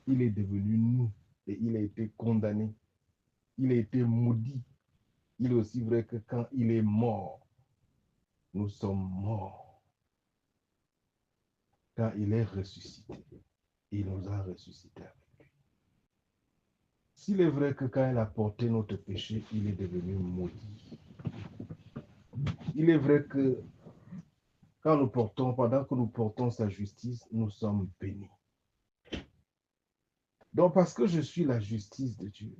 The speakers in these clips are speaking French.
il est devenu nous et il a été condamné. Il a été maudit. Il est aussi vrai que quand il est mort, nous sommes morts. Quand il est ressuscité, il nous a ressuscités avec lui. S'il est vrai que quand il a porté notre péché, il est devenu maudit. Il est vrai que pendant que nous portons sa justice, nous sommes bénis. Donc, parce que je suis la justice de Dieu,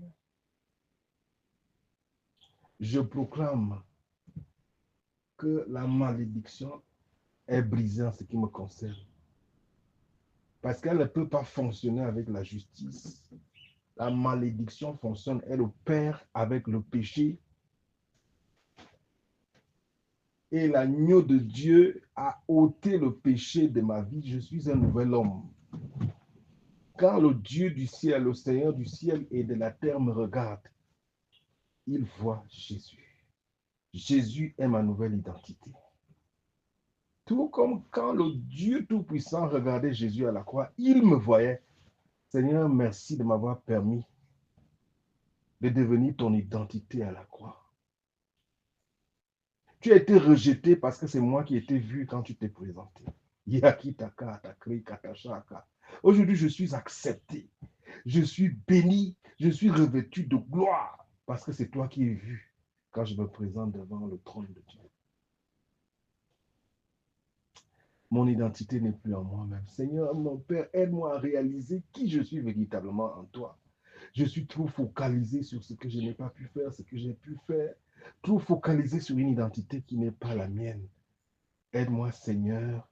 je proclame que la malédiction est brisée en ce qui me concerne. Parce qu'elle ne peut pas fonctionner avec la justice. La malédiction fonctionne, elle opère avec le péché. Et l'agneau de Dieu a ôté le péché de ma vie. Je suis un nouvel homme. Quand le Dieu du ciel, le Seigneur du ciel et de la terre me regarde, il voit Jésus. Jésus est ma nouvelle identité. Tout comme quand le Dieu Tout-Puissant regardait Jésus à la croix, il me voyait. Seigneur, merci de m'avoir permis de devenir ton identité à la croix. Tu as été rejeté parce que c'est moi qui ai été vu quand tu t'es présenté. Aujourd'hui, je suis accepté. Je suis béni. Je suis revêtu de gloire parce que c'est toi qui es vu quand je me présente devant le trône de Dieu. Mon identité n'est plus en moi-même. Seigneur, mon Père, aide-moi à réaliser qui je suis véritablement en toi. Je suis trop focalisé sur ce que je n'ai pas pu faire, ce que j'ai pu faire, trop focalisé sur une identité qui n'est pas la mienne. Aide-moi, Seigneur,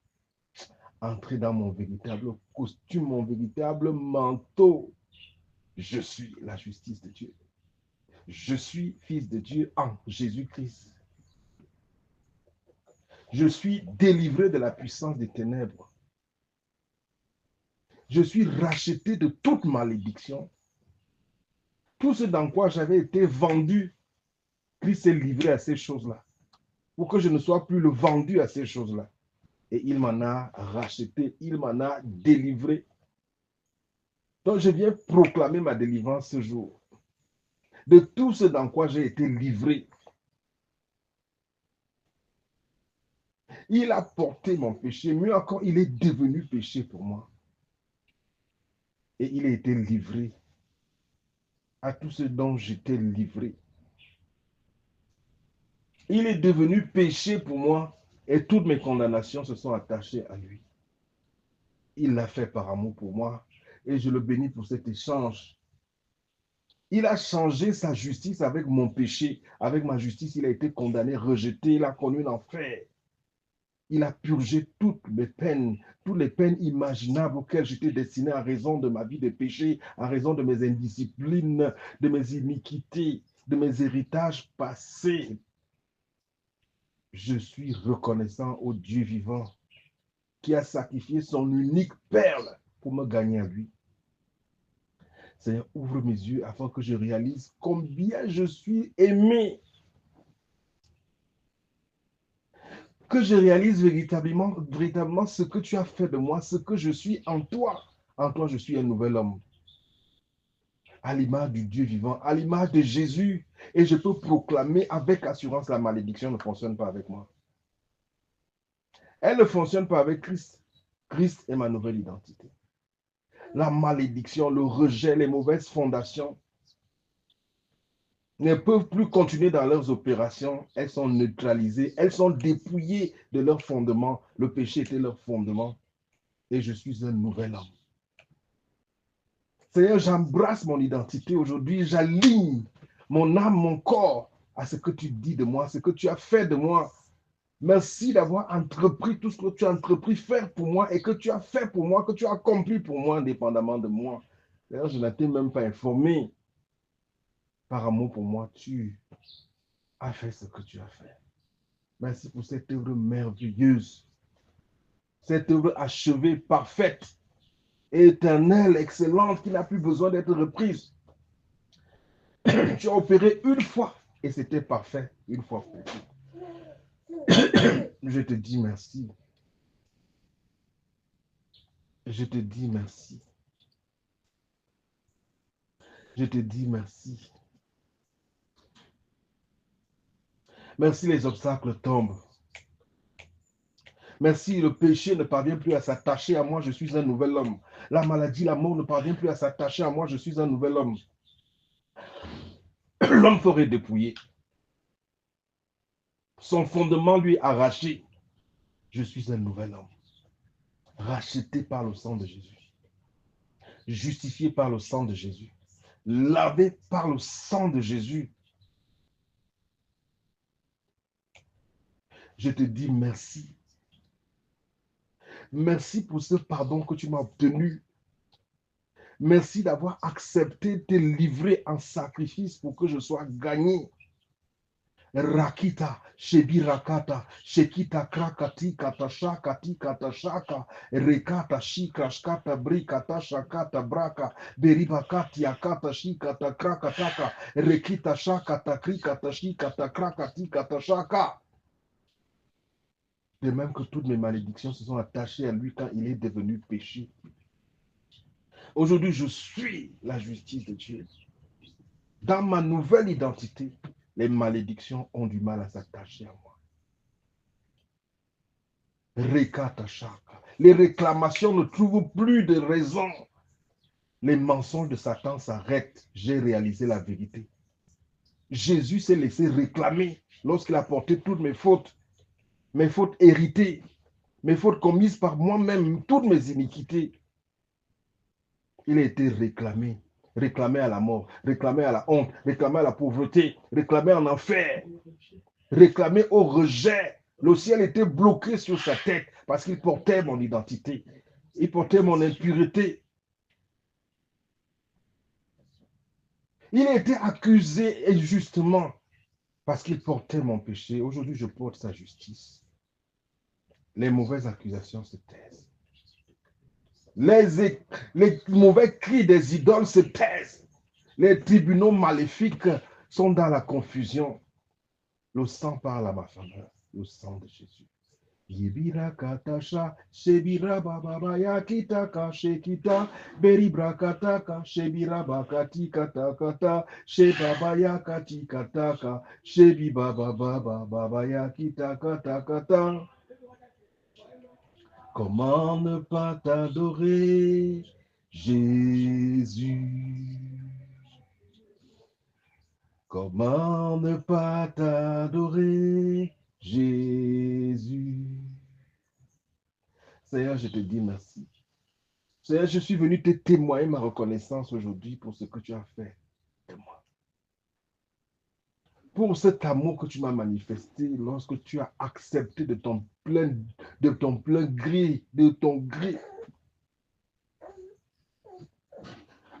à entrer dans mon véritable costume, mon véritable manteau. Je suis la justice de Dieu. Je suis fils de Dieu en Jésus-Christ. Je suis délivré de la puissance des ténèbres. Je suis racheté de toute malédiction. Tout ce dans quoi j'avais été vendu, Christ s'est livré à ces choses-là. Pour que je ne sois plus le vendu à ces choses-là. Et il m'en a racheté, il m'en a délivré. Donc je viens proclamer ma délivrance ce jour. De tout ce dans quoi j'ai été livré. Il a porté mon péché, mieux encore, il est devenu péché pour moi. Et il a été livré à tout ce dont j'étais livré. Il est devenu péché pour moi et toutes mes condamnations se sont attachées à lui. Il l'a fait par amour pour moi et je le bénis pour cet échange. Il a changé sa justice avec mon péché. Avec ma justice, il a été condamné, rejeté, il a connu l'enfer. Il a purgé toutes mes peines, toutes les peines imaginables auxquelles j'étais destiné à raison de ma vie de péché, à raison de mes indisciplines, de mes iniquités, de mes héritages passés. Je suis reconnaissant au Dieu vivant qui a sacrifié son unique perle pour me gagner à lui. Seigneur, ouvre mes yeux afin que je réalise combien je suis aimé. Que je réalise véritablement ce que tu as fait de moi, ce que je suis en toi. En toi, je suis un nouvel homme. À l'image du Dieu vivant, à l'image de Jésus. Et je peux proclamer avec assurance la malédiction ne fonctionne pas avec moi. Elle ne fonctionne pas avec Christ. Christ est ma nouvelle identité. La malédiction, le rejet, les mauvaises fondations ne peuvent plus continuer dans leurs opérations. Elles sont neutralisées, elles sont dépouillées de leurs fondements. Le péché était leur fondement. Et je suis un nouvel homme. Seigneur, j'embrasse mon identité aujourd'hui. J'aligne mon âme, mon corps à ce que tu dis de moi, ce que tu as fait de moi. Merci d'avoir entrepris tout ce que tu as entrepris faire pour moi et que tu as fait pour moi, que tu as accompli pour moi, indépendamment de moi. D'ailleurs, je n'étais même pas informé. Par amour pour moi, tu as fait ce que tu as fait. Merci pour cette œuvre merveilleuse, cette œuvre achevée, parfaite, éternelle, excellente, qui n'a plus besoin d'être reprise. Tu as opéré une fois et c'était parfait, une fois pour toutes. Je te dis merci. Je te dis merci. Je te dis merci. Merci, les obstacles tombent. Merci, le péché ne parvient plus à s'attacher à moi, je suis un nouvel homme. La maladie, la mort ne parvient plus à s'attacher à moi, je suis un nouvel homme. L'homme ferait dépouiller. Son fondement lui arraché. Je suis un nouvel homme. Racheté par le sang de Jésus. Justifié par le sang de Jésus. Lavé par le sang de Jésus. Je te dis merci. Merci pour ce pardon que tu m'as obtenu. Merci d'avoir accepté de te livrer en sacrifice pour que je sois gagné. Rakita, Shebi Rakata, Shekita Krakati, Katasha, Kati, Katashaka, Rekata, Shikrashkata, Brikata, Shakata, Braka, Beribakati, Akata, Shikata, Krakataka, Rekita, Shakata, Krikata, Shikata, Krakati, Katashaka. De même que toutes mes malédictions se sont attachées à lui quand il est devenu péché. Aujourd'hui, je suis la justice de Dieu. Dans ma nouvelle identité, les malédictions ont du mal à s'attacher à moi. Les réclamations ne trouvent plus de raison. Les mensonges de Satan s'arrêtent. J'ai réalisé la vérité. Jésus s'est laissé réclamer lorsqu'il a porté toutes mes fautes héritées, mes fautes commises par moi-même, toutes mes iniquités. Il a été réclamé. Réclamé à la mort, réclamé à la honte, réclamé à la pauvreté, réclamé en enfer, réclamé au rejet. Le ciel était bloqué sur sa tête parce qu'il portait mon identité. Il portait mon impureté. Il a été accusé injustement parce qu'il portait mon péché. Aujourd'hui, je porte sa justice. Les mauvaises accusations se taisent. Les mauvais cris des idoles se taisent. Les tribunaux maléfiques sont dans la confusion. Le sang parle à ma faveur, le sang de Jésus. Yebira katasha, shebira bababa yakitaka, shekita, beribra kataka, shebira bakati katakata, shebaba yakati kataka, shebi baba baba yakitaka takata. Comment ne pas t'adorer, Jésus? Comment ne pas t'adorer, Jésus? Seigneur, je te dis merci. Seigneur, je suis venu te témoigner ma reconnaissance aujourd'hui pour ce que tu as fait de moi. Pour cet amour que tu m'as manifesté lorsque tu as accepté de ton plein gré,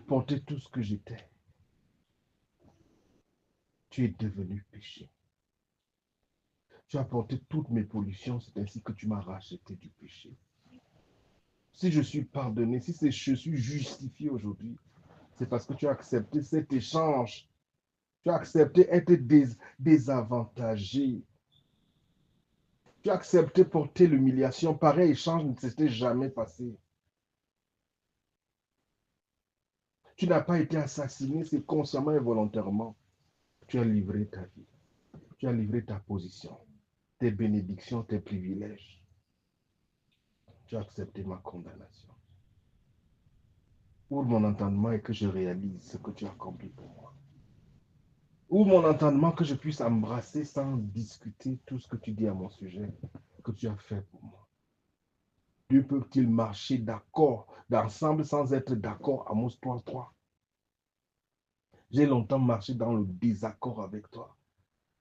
porter tout ce que j'étais. Tu es devenu péché. Tu as porté toutes mes pollutions, c'est ainsi que tu m'as racheté du péché. Si je suis pardonné, si je suis justifié aujourd'hui, c'est parce que tu as accepté cet échange. Tu as accepté être désavantagé. Tu as accepté porter l'humiliation. Pareil échange ne s'était jamais passé. Tu n'as pas été assassiné, c'est consciemment et volontairement. Tu as livré ta vie. Tu as livré ta position, tes bénédictions, tes privilèges. Tu as accepté ma condamnation. Ouvre mon entendement et que je réalise ce que tu as accompli pour moi. Ouvre mon entendement que je puisse embrasser sans discuter tout ce que tu dis à mon sujet, que tu as fait pour moi. Dieu peut-il marcher d'accord, d'ensemble, sans être d'accord? Amos 3:3. J'ai longtemps marché dans le désaccord avec toi,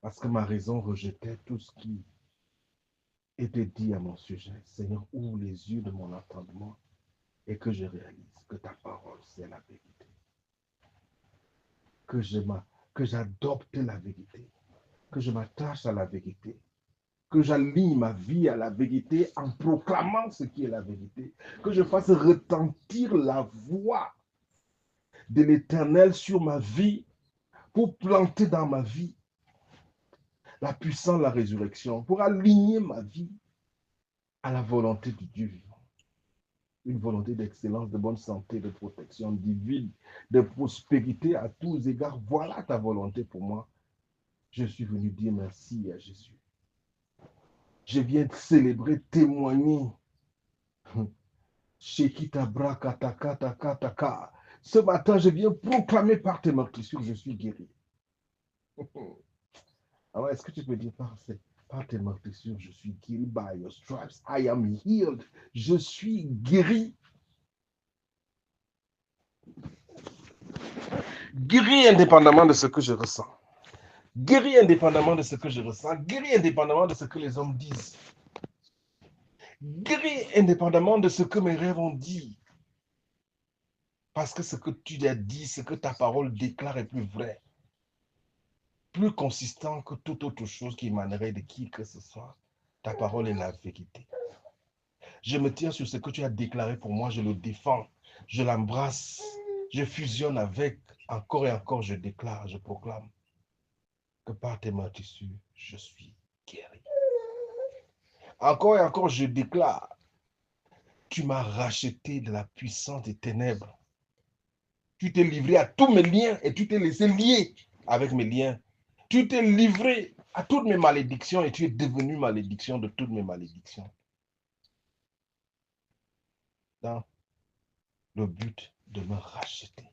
parce que ma raison rejetait tout ce qui était dit à mon sujet. Seigneur, ouvre les yeux de mon entendement et que je réalise que ta parole, c'est la vérité. Que j'adopte la vérité, que je m'attache à la vérité, que j'aligne ma vie à la vérité en proclamant ce qui est la vérité, que je fasse retentir la voix de l'Éternel sur ma vie pour planter dans ma vie la puissance de la résurrection, pour aligner ma vie à la volonté du Dieu vivant. une volonté d'excellence, de bonne santé, de protection divine, de prospérité à tous égards. Voilà ta volonté pour moi. Je suis venu dire merci à Jésus. Je viens célébrer, témoigner. Shekita brakataka taka taka. Ce matin, je viens proclamer par tes meurtrissures, je suis guéri. Alors, est-ce que tu peux dire par tes meurtrissures, je suis guéri. By your stripes, I am healed. Je suis guéri. Guéri indépendamment de ce que je ressens. Guéri indépendamment de ce que je ressens. Guéri indépendamment de ce que les hommes disent. Guéri indépendamment de ce que mes rêves ont dit. Parce que ce que tu as dit, ce que ta parole déclare est plus vrai, plus consistant que toute autre chose qui émanerait de qui que ce soit. Ta parole est la vérité. Je me tiens sur ce que tu as déclaré pour moi, je le défends, je l'embrasse, je fusionne avec, encore et encore, je déclare, je proclame que par tes meurtrissures, je suis guéri. Encore et encore, je déclare, tu m'as racheté de la puissance des ténèbres. Tu t'es livré à tous mes liens et tu t'es laissé lier avec mes liens. Tu t'es livré à toutes mes malédictions et tu es devenu malédiction de toutes mes malédictions. Dans le but de me racheter.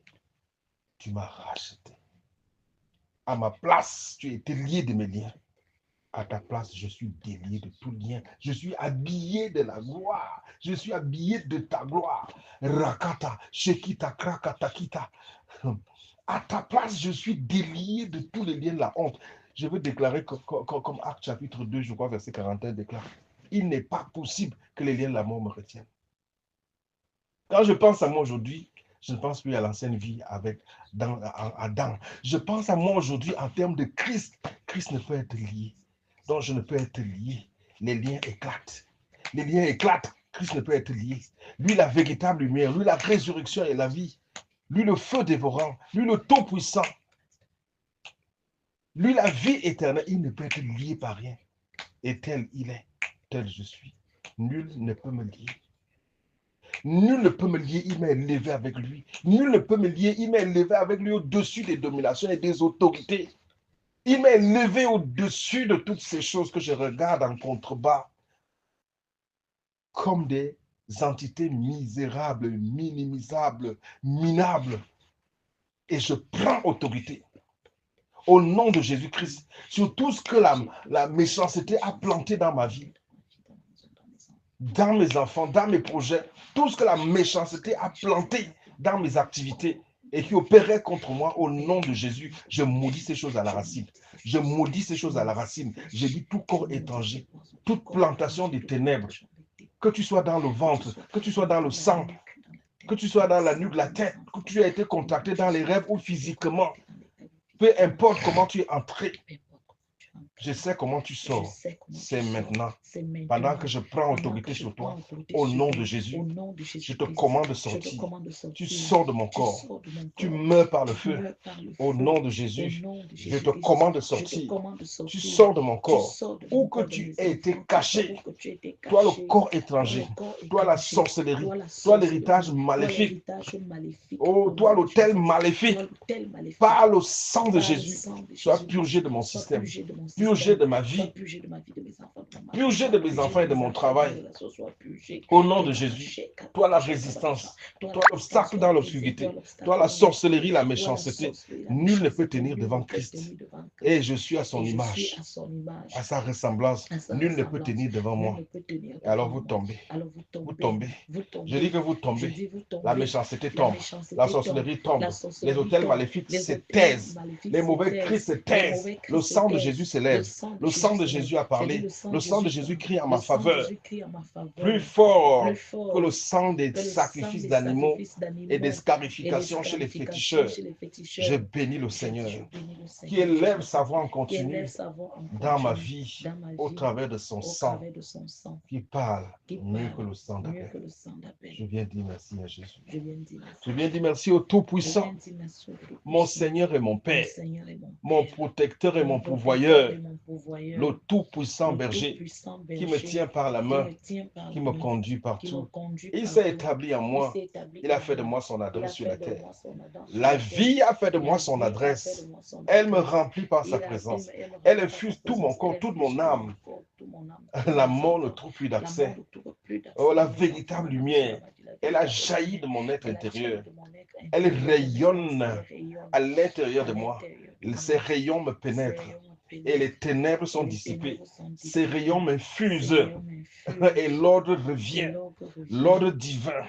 Tu m'as racheté. À ma place, tu étais lié de mes liens. À ta place, je suis délié de tout lien. Je suis habillé de la gloire. Je suis habillé de ta gloire. Rakata, Shekita, Krakatakita. À ta place, je suis délié de tous les liens de la honte. Je veux déclarer comme Acte chapitre 2, je crois, verset 41, déclare, il n'est pas possible que les liens de la mort me retiennent. Quand je pense à moi aujourd'hui, je ne pense plus à l'ancienne vie avec Adam. Je pense à moi aujourd'hui en termes de Christ. Christ ne peut être lié. Donc je ne peux être lié. Les liens éclatent. Les liens éclatent. Christ ne peut être lié. Lui, la véritable lumière. Lui, la résurrection et la vie. Lui, le feu dévorant. Lui, le Tout-Puissant. Lui, la vie éternelle. Il ne peut être lié par rien. Et tel il est, tel je suis. Nul ne peut me lier. Nul ne peut me lier, il m'a élevé avec lui. Nul ne peut me lier, il m'a élevé avec lui au-dessus des dominations et des autorités. Il m'a élevé au-dessus de toutes ces choses que je regarde en contrebas comme des entités misérables, minimisables, minables. Et je prends autorité au nom de Jésus-Christ sur tout ce que la méchanceté a planté dans ma vie, dans mes enfants, dans mes projets, tout ce que la méchanceté a planté dans mes activités et qui opérait contre moi, au nom de Jésus, je maudis ces choses à la racine. Je maudis ces choses à la racine. Je dis tout corps étranger, toute plantation des ténèbres, que tu sois dans le ventre, que tu sois dans le sang, que tu sois dans la nuque, la tête, que tu aies été contacté dans les rêves ou physiquement, peu importe comment tu es entré, je sais comment tu sors. C'est maintenant. Pendant que je prends autorité sur toi, au nom de Jésus, je te commande de sortir. Tu sors de mon corps. Tu meurs par le feu. Au nom de Jésus, je te commande de sortir. Tu sors de mon corps. Où que tu aies été caché, toi le corps étranger, toi la sorcellerie, toi l'héritage maléfique, oh, toi l'autel maléfique, par le sang de Jésus, sois purgé de mon système, purgé de ma vie, purgé de mes enfants et de mon travail. Au nom de Jésus, toi la résistance, toi l'obstacle dans l'obscurité, toi la sorcellerie, la méchanceté, nul ne peut tenir devant Christ. Et je suis à son image, à sa ressemblance, nul ne peut tenir devant moi. Et alors vous tombez, vous tombez. Je dis que vous tombez, la méchanceté tombe, la sorcellerie tombe, les autels maléfiques se taisent, les mauvais cris se taisent, le sang de Jésus s'élève, le sang de Jésus a parlé, le sang de Jésus crie en ma faveur, plus fort que le sang des sacrifices d'animaux et des scarifications chez les féticheurs. Je bénis le Seigneur qui élève sa voix en continu dans ma vie au travers de son sang qui parle mieux que le sang d'Abel. Je viens dire merci à Jésus. Je viens dire merci au Tout-Puissant, mon Seigneur et mon Père, mon protecteur et mon pourvoyeur, le tout-puissant berger qui me tient par la main, qui me conduit partout. Il s'est établi en moi. Il a fait de moi son adresse sur la terre. La vie a fait de moi son adresse. Elle me remplit par sa présence. Elle infuse tout mon corps, toute mon âme. La mort ne trouve plus d'accès. Oh, la véritable lumière, elle a jailli de mon être intérieur. Elle rayonne à l'intérieur de moi. Ces rayons me pénètrent et les ténèbres sont dissipées. Ces rayons m'infusent et l'ordre revient. L'ordre divin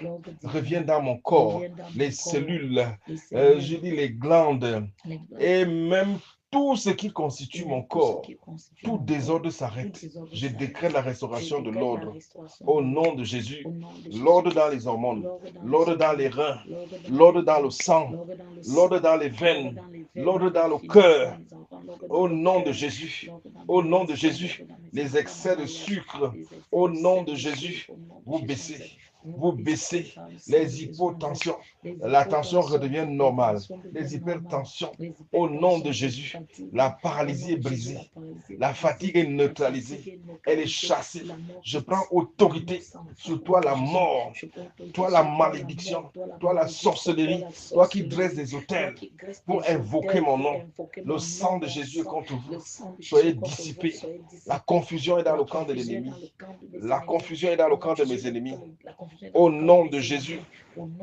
revient dans mon corps, les cellules, je dis les glandes et même tout ce qui constitue mon corps. Tout désordre s'arrête. Je décrète la restauration de l'ordre. Au nom de Jésus, l'ordre dans les hormones, l'ordre dans les reins, l'ordre dans le sang, l'ordre dans les veines, l'ordre dans le cœur. Au nom de Jésus, au nom de Jésus, les excès de sucre, au nom de Jésus, vous baissez les hypotensions, la tension redevient normale, les hypertensions, au nom de Jésus, la paralysie est brisée, la fatigue est neutralisée, elle est chassée. Je prends autorité sur toi, la mort, toi, la malédiction, toi, la sorcellerie, toi qui dresses des autels pour invoquer mon nom. Le sang de Jésus est contre vous. Soyez dissipés. La confusion est dans le camp de l'ennemi. La confusion est dans le camp de mes ennemis. Au nom de Jésus,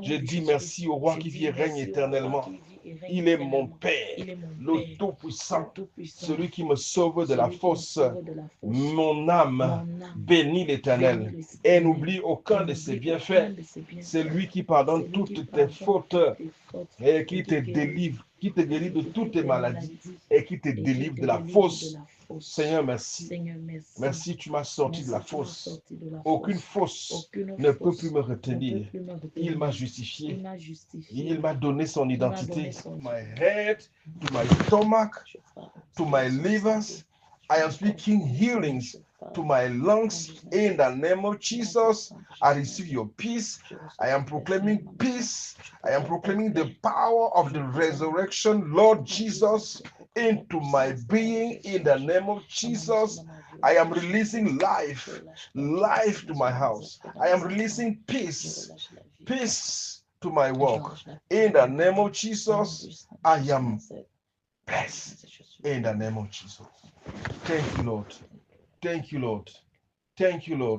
je dis merci au roi qui vit et règne éternellement. Il est mon Père, le Tout-Puissant, celui qui me sauve de la fosse. Mon âme bénit l'Éternel et n'oublie aucun de ses bienfaits. C'est lui qui pardonne toutes tes fautes et qui te délivre, qui te guérit de toutes tes maladies et qui te délivre de la fosse. Seigneur, merci. Merci, tu m'as sorti de la fosse. Aucune fosse ne peut plus me retenir. Il m'a justifié. Il m'a donné son identité. To my head, to my stomach, to my livers. I am speaking healings to my lungs. In the name of Jesus, I receive your peace. I am proclaiming peace. I am proclaiming the power of the resurrection, Lord Jesus, into my being. In the name of Jesus, I am releasing life to my house. I am releasing peace to my work. In the name of Jesus, I am blessed. In the name of Jesus. Thank you, Lord. Thank you, Lord. Thank you, Lord.